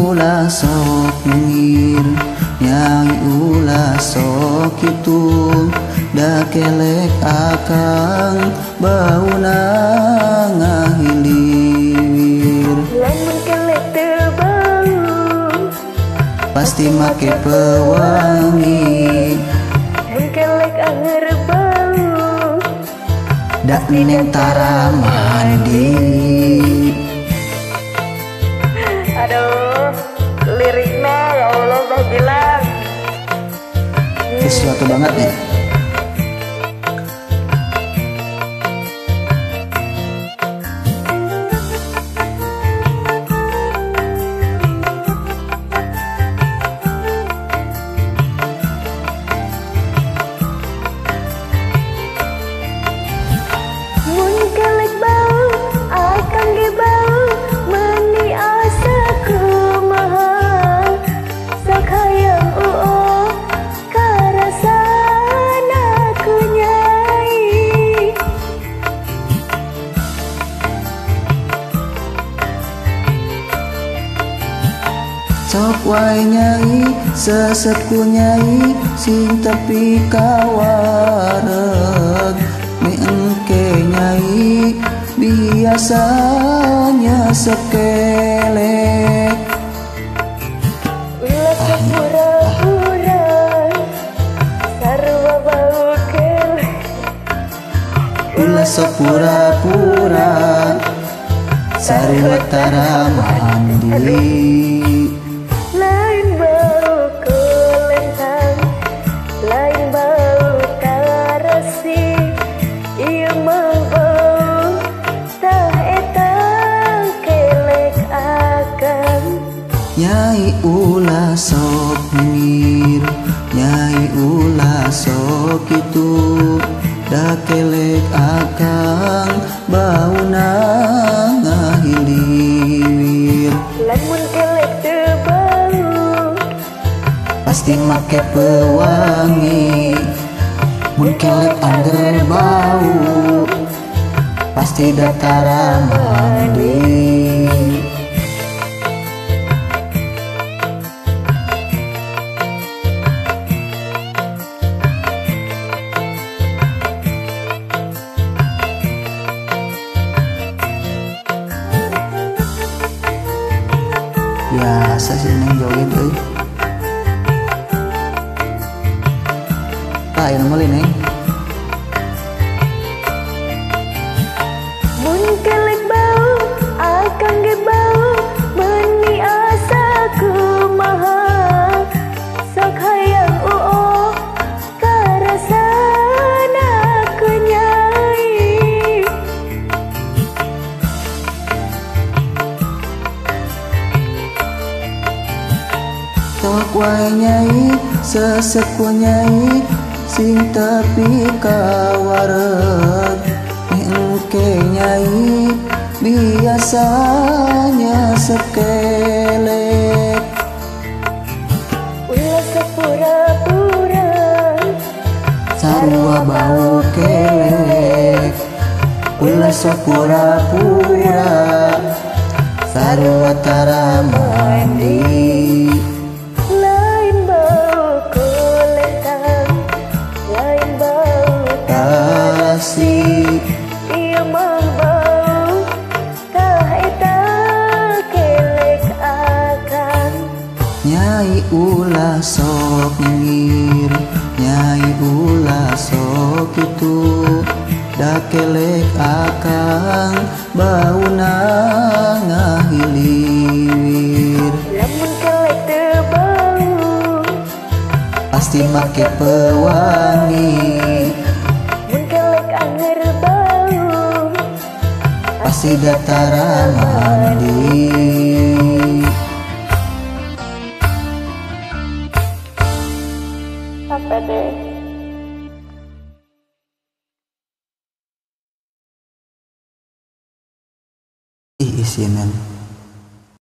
ulah sok nyengir, nyai ulah sok kitu, da kelek akang bauna ngahilir. Lamun kelek teu bau Pasti make pewangi, mun kelek anger bau dak neng tara mandi. aduh liriknya ya Allah udah bilang Sesuatu banget nih. mun kelek bau akang ge bau meuni asa kumaha sok hayang karasana ku nyai. Sok wae nyai seseku nyai sing tepi kawareg, mi engke nyai biasanya sekelek. Ulah sepura-pura sarua bau kelek. Ulah sepura-pura sarua tara mandi. Lain bau kolentang, lain bau tarasi, ieu mah bau tah eta kelek akang. Nyai ulah sok nyengir, nyai ulah sok kitu, da kelek akang bauna ngahilir. Lamun kelek teu bau Pasti make pewangi, mun kelek angger bau pasti da tara mandi. Biasa sih neng joget euy. Ayo mulai neng. mun kelek bau akang ge bau meuni asa kumaha sok hayang karasana ku nyai. Sok wae nyai seseku nyai sing tepi kawareg, engke nyai biasanya sekelek. Ulah sepura-pura Sarua bau kelek, ulah sepura-pura sarua tara mandi. lain bau kolentang, lain bau Tarasi ieu mah bau tah eta kelek akang. nyai ulah sok nyengir, nyai ulah sok kitu, da kelek akang bauna ngahilir. Lamun kelek teu bau Pasti make pewangi, mun kelek anger bau pasti da tara mandi. apa deh. Ih isinan